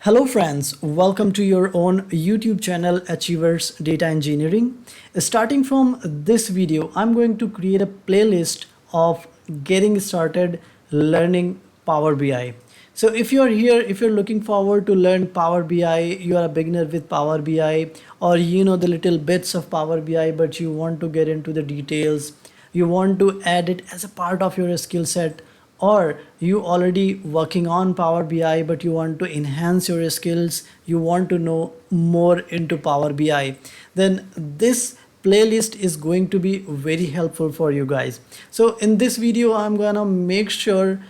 Hello friends, welcome to your own YouTube channel Achievers Data Engineering. Starting from this video, I'm going to create a playlist of getting started learning Power BI. So if you're here, if you're looking forward to learn Power BI, you are a beginner with Power BI, or you know the little bits of Power BI, but you want to get into the details, you want to add it as a part of your skill set, or you already working on Power BI but you want to enhance your skills, you want to know more into Power BI, then this playlist is going to be very helpful for you guys. So in this video I'm gonna make sure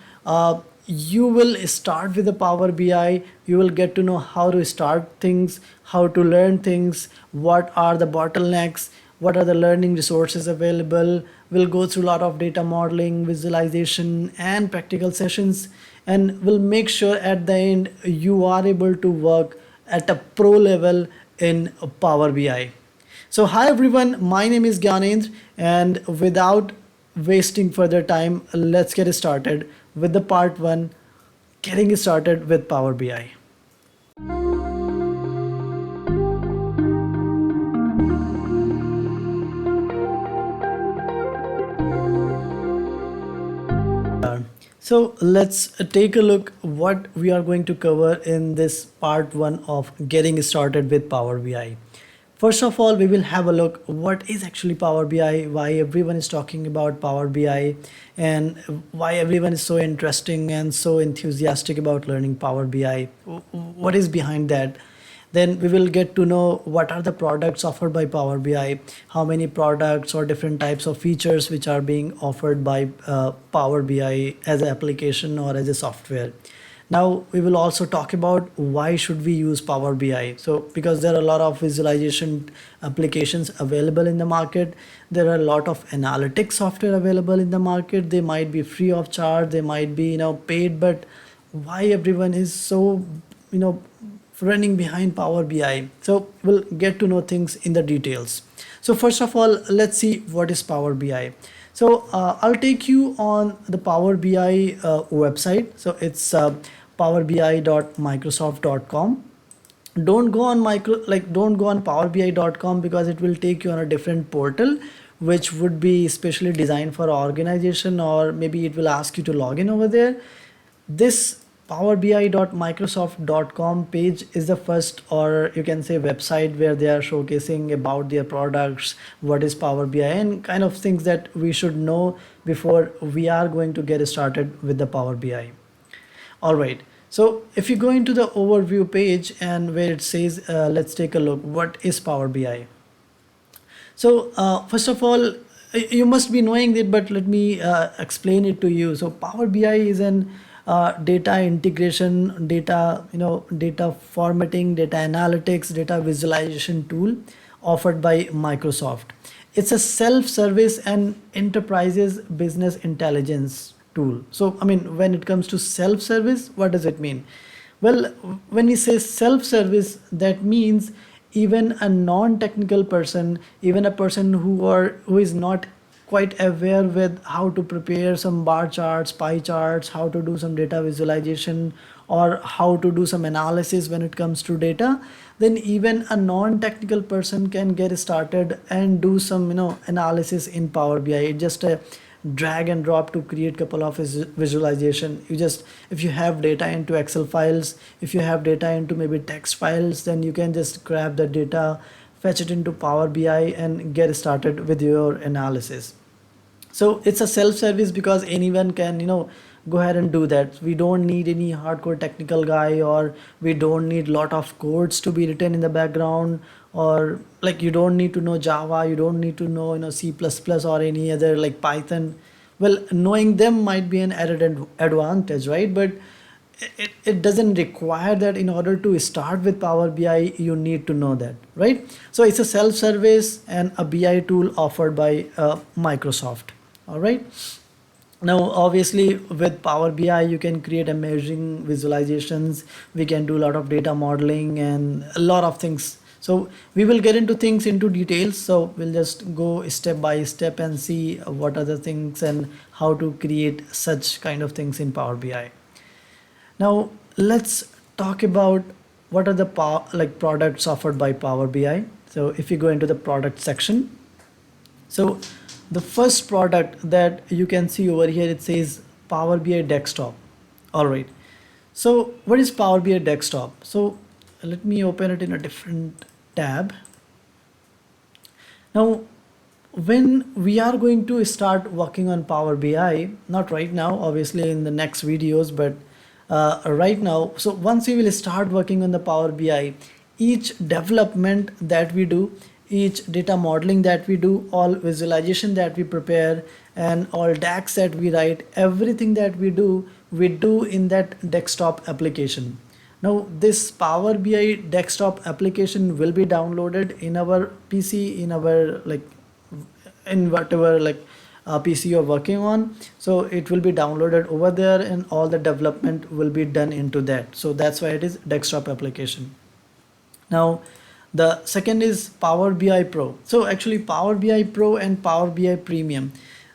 you will start with the Power BI. You will get to know how to start things, how to learn things, what are the bottlenecks, what are the learning resources available. We'll go through a lot of data modeling, visualization, and practical sessions, and we'll make sure at the end you are able to work at a pro level in Power BI. So hi everyone, my name is Gyanendra, and without wasting further time, let's get started with the part 1, getting started with Power BI. So let's take a look what we are going to cover in this part 1 of getting started with Power BI. First of all, we will have a look what is actually Power BI, why everyone is talking about Power BI, and why everyone is so interesting and so enthusiastic about learning Power BI. What is behind that? Then we will get to know what are the products offered by Power BI, how many products or different types of features which are being offered by Power BI as an application or as a software. Now we will also talk about why should we use Power BI. So because there are a lot of visualization applications available in the market, there are a lot of analytics software available in the market. They might be free of charge, they might be paid, but why everyone is so running behind Power BI? So we'll get to know things in the details. So first of all, let's see what is Power BI. So I'll take you on the Power BI website. So it's powerbi.microsoft.com. Don't go on don't go on powerbi.com, because it will take you on a different portal which would be specially designed for organization, or maybe it will ask you to log in over there. This powerbi.microsoft.com page is the first, or you can say website, where they are showcasing about their products, what is Power BI, and kind of things that we should know before we are going to get started with the Power BI. All right, so if you go into the overview page and where it says let's take a look what is Power BI. So first of all, you must be knowing it, but let me explain it to you. So Power BI is an data integration, data formatting, data analytics, data visualization tool offered by Microsoft. It's a self-service and enterprises business intelligence tool. So I mean, when it comes to self-service, what does it mean? Well, when we say self-service, that means even a non-technical person, even a person who is not quite aware with how to prepare some bar charts, pie charts, how to do some data visualization, or how to do some analysis when it comes to data, then even a non-technical person can get started and do some analysis in Power BI. It's just a drag and drop to create couple of visualization. If you have data into Excel files, if you have data into maybe text files, then you can just grab the data, fetch it into Power BI and get started with your analysis. So it's a self-service because anyone can go ahead and do that. We don't need any hardcore technical guy, or we don't need lot of codes to be written in the background, or like you don't need to know Java, you don't need to know C++ or any other like Python. Well, knowing them might be an added advantage, right? But it doesn't require that. In order to start with Power BI, you need to know that, right? So it's a self-service and a BI tool offered by Microsoft. All right. Now, obviously, with Power BI, you can create amazing visualizations. We can do a lot of data modeling and a lot of things. So we will get into things into details. So we'll just go step by step and see what are the things and how to create such kind of things in Power BI. Now let's talk about what are the products offered by Power BI. So if you go into the product section, so the first product that you can see over here, it says Power BI Desktop. All right. So what is Power BI Desktop? So let me open it in a different tab. Now, when we are going to start working on Power BI, not right now, obviously in the next videos, but right now, so once we will start working on the Power BI, each development that we do, each data modeling that we do, all visualization that we prepare, and all DAX that we write, everything that we do in that desktop application. Now this Power BI desktop application will be downloaded in our PC, in our in whatever PC you're working on. So it will be downloaded over there and all the development will be done into that. So that's why it is desktop application. Now the second is Power BI Pro. So actually Power BI Pro and Power BI Premium,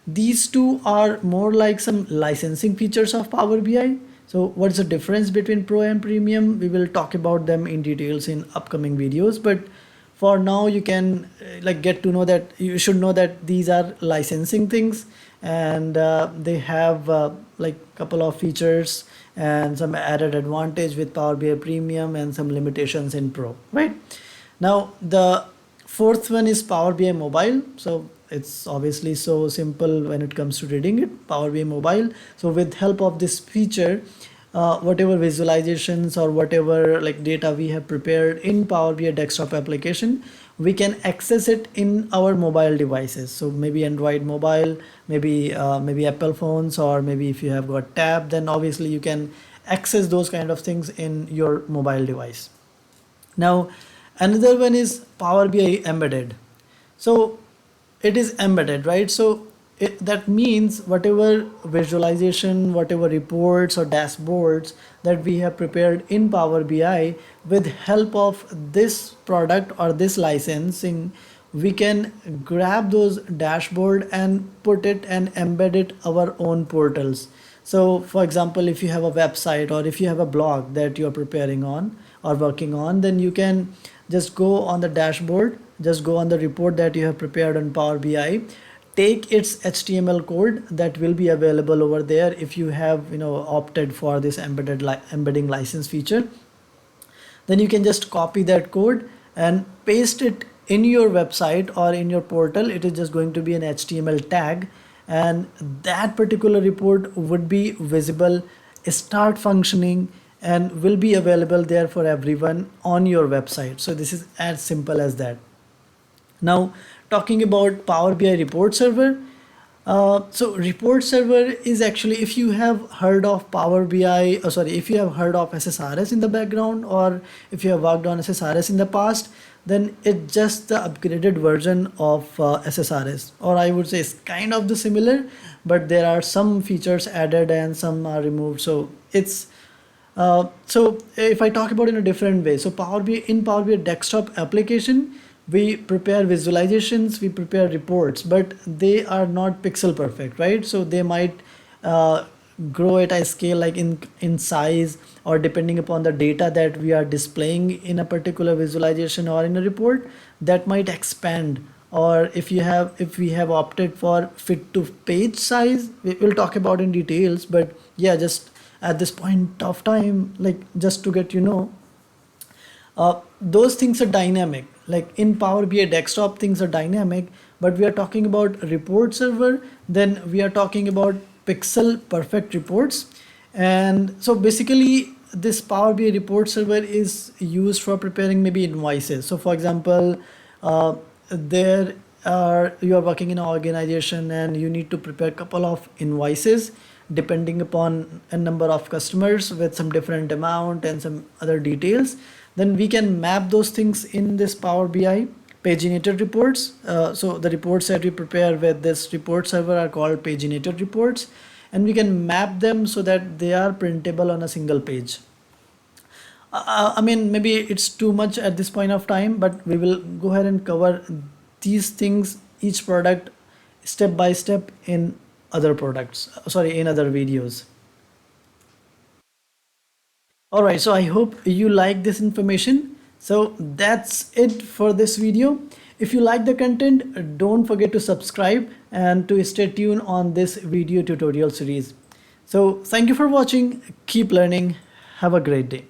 these two are more like some licensing features of Power BI. So what's the difference between Pro and Premium? We will talk about them in details in upcoming videos, but for now you can get to know that you should know that these are licensing things, and they have couple of features and some added advantage with Power BI Premium and some limitations in Pro, right? Now the fourth one is Power BI Mobile. So it's obviously so simple when it comes to reading it, Power BI Mobile. So with help of this feature, whatever visualizations or whatever data we have prepared in Power BI desktop application, we can access it in our mobile devices. So maybe Android mobile, maybe Apple phones, or maybe if you have got tab, then obviously you can access those kind of things in your mobile device. Now another one is Power BI Embedded. So it is embedded, right? So that means whatever visualization, whatever reports or dashboards that we have prepared in Power BI, with help of this product or this licensing, we can grab those dashboard and put it and embed it our own portals. So for example, if you have a website or if you have a blog that you're preparing on or working on, then you can just go on the dashboard, just go on the report that you have prepared on Power BI, take its HTML code that will be available over there if you have opted for this embedding license feature. Then you can just copy that code and paste it in your website or in your portal. It is just going to be an HTML tag, and that particular report would be visible, start functioning, and will be available there for everyone on your website. So this is as simple as that. Now talking about Power BI report server. So report server is actually, if you have heard of Power BI, if you have heard of SSRS in the background, or if you have worked on SSRS in the past, then it's just the upgraded version of SSRS, or I would say it's kind of the similar, but there are some features added and some are removed. So it's so if I talk about in a different way, so in Power BI desktop application, we prepare visualizations, we prepare reports, but they are not pixel perfect, right? So they might grow at a scale like in size, or depending upon the data that we are displaying in a particular visualization or in a report, that might expand. Or if we have opted for fit to page size, we'll talk about in details, but yeah, just at this point of time, just to get those things are dynamic. Like in Power BI desktop, things are dynamic, but we are talking about report server, then we are talking about pixel perfect reports. And so basically this Power BI report server is used for preparing maybe invoices. So for example, there are you are working in an organization and you need to prepare a couple of invoices depending upon a number of customers with some different amount and some other details. Then we can map those things in this Power BI paginated reports. So the reports that we prepare with this report server are called paginated reports, and we can map them so that they are printable on a single page. I mean, maybe it's too much at this point of time, but we will go ahead and cover these things, each product, step by step in other products, in other videos. All right, so I hope you like this information. So that's it for this video. If you like the content, don't forget to subscribe and to stay tuned on this video tutorial series. So thank you for watching. Keep learning. Have a great day.